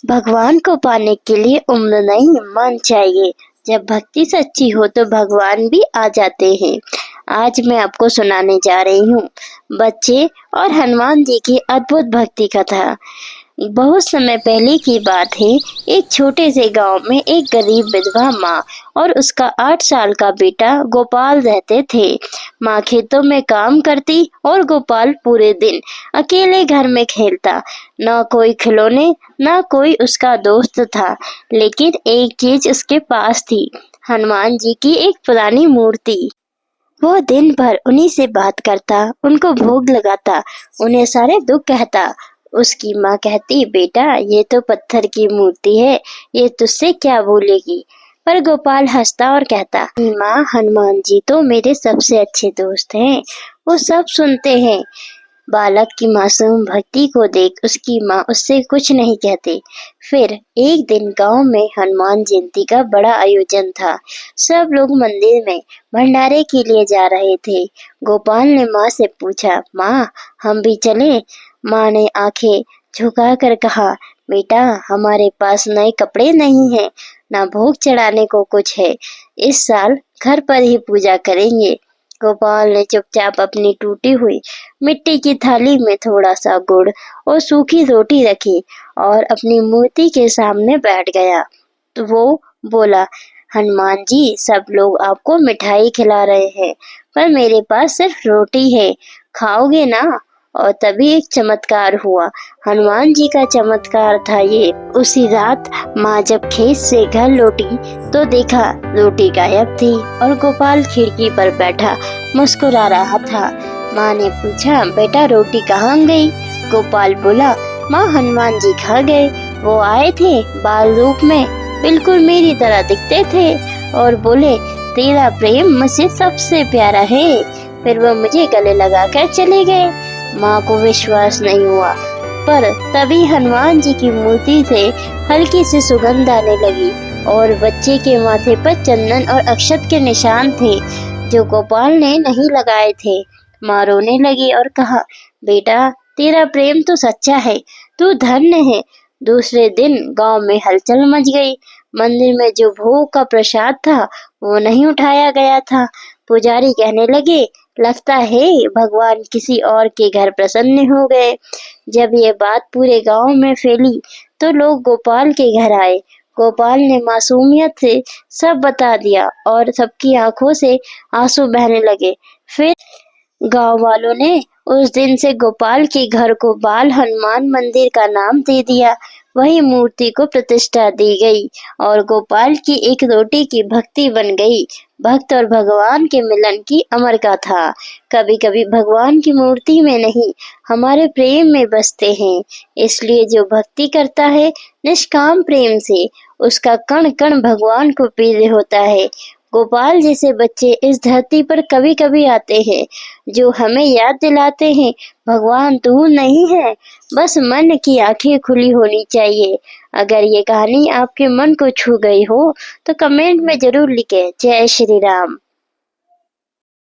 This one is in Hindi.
भगवान को पाने के लिए उम्र नहीं मन चाहिए। जब भक्ति सच्ची हो तो भगवान भी आ जाते हैं। आज मैं आपको सुनाने जा रही हूँ बच्चे और हनुमान जी की अद्भुत भक्ति कथा। बहुत समय पहले की बात है। एक छोटे से गांव में एक गरीब विधवा माँ और उसका 8 साल का बेटा गोपाल रहते थे। माँ खेतों में काम करती और गोपाल पूरे दिन अकेले घर में खेलता। न कोई खिलौने न कोई उसका दोस्त था, लेकिन एक चीज उसके पास थी, हनुमान जी की एक पुरानी मूर्ति। वो दिन भर उन्हीं से बात करता, उनको भोग लगाता, उन्हें सारे दुख कहता। उसकी माँ कहती, बेटा ये तो पत्थर की मूर्ति है, ये तुझसे क्या बोलेगी। पर गोपाल हंसता और कहता, माँ हनुमान जी तो मेरे सबसे अच्छे दोस्त हैं, वो सब सुनते हैं। बालक की मासूम भक्ति को देख उसकी माँ उससे कुछ नहीं कहती। फिर एक दिन गांव में हनुमान जयंती का बड़ा आयोजन था। सब लोग मंदिर में भंडारे के लिए जा रहे थे। गोपाल ने माँ से पूछा, माँ हम भी चलें? माँ ने आंखें झुकाकर कहा, बेटा हमारे पास नए कपड़े नहीं हैं, ना भोग चढ़ाने को कुछ है। इस साल घर पर ही पूजा करेंगे। गोपाल ने चुपचाप अपनी टूटी हुई मिट्टी की थाली में थोड़ा सा गुड़ और सूखी रोटी रखी और अपनी मूर्ति के सामने बैठ गया। तो वो बोला, हनुमान जी सब लोग आपको मिठाई खिला रहे हैं, पर मेरे पास सिर्फ रोटी है, खाओगे ना? और तभी एक चमत्कार हुआ। हनुमान जी का चमत्कार था ये। उसी रात माँ जब खेत से घर लौटी तो देखा रोटी गायब थी और गोपाल खिड़की पर बैठा मुस्कुरा रहा था। माँ ने पूछा, बेटा रोटी कहाँ गई? गोपाल बोला, माँ हनुमान जी खा गए। वो आए थे बाल रूप में, बिल्कुल मेरी तरह दिखते थे और बोले, तेरा प्रेम मुझसे सबसे प्यारा है। फिर वो मुझे गले लगाकर चले गए। माँ को विश्वास नहीं हुआ, पर तभी हनुमान जी की मूर्ति से हल्की सी सुगंध आने लगी और बच्चे के माथे पर चंदन और अक्षत के निशान थे जो गोपाल ने नहीं लगाए थे। माँ रोने लगी और कहा, बेटा तेरा प्रेम तो सच्चा है, तू धन्य है। दूसरे दिन गांव में हलचल मच गई। मंदिर में जो भोग का प्रसाद था वो नहीं उठाया गया था। पुजारी कहने लगे, लगता है भगवान किसी और के घर प्रसन्न हो गए। जब ये बात पूरे गांव में फैली तो लोग गोपाल के घर आए। गोपाल ने मासूमियत से सब बता दिया और सबकी आंखों से आंसू बहने लगे। फिर गांव वालों ने उस दिन से गोपाल के घर को बाल हनुमान मंदिर का नाम दे दिया। वही मूर्ति को प्रतिष्ठा दी गई और गोपाल की एक रोटी की भक्ति बन गई। भक्त और भगवान के मिलन की अमर गाथा। कभी कभी भगवान की मूर्ति में नहीं, हमारे प्रेम में बसते हैं। इसलिए जो भक्ति करता है निष्काम प्रेम से, उसका कण कण भगवान को प्रिय होता है। गोपाल जैसे बच्चे इस धरती पर कभी कभी आते हैं, जो हमें याद दिलाते हैं, भगवान दूर नहीं है, बस मन की आंखें खुली होनी चाहिए। अगर ये कहानी आपके मन को छू गई हो तो कमेंट में जरूर लिखें। जय श्री राम।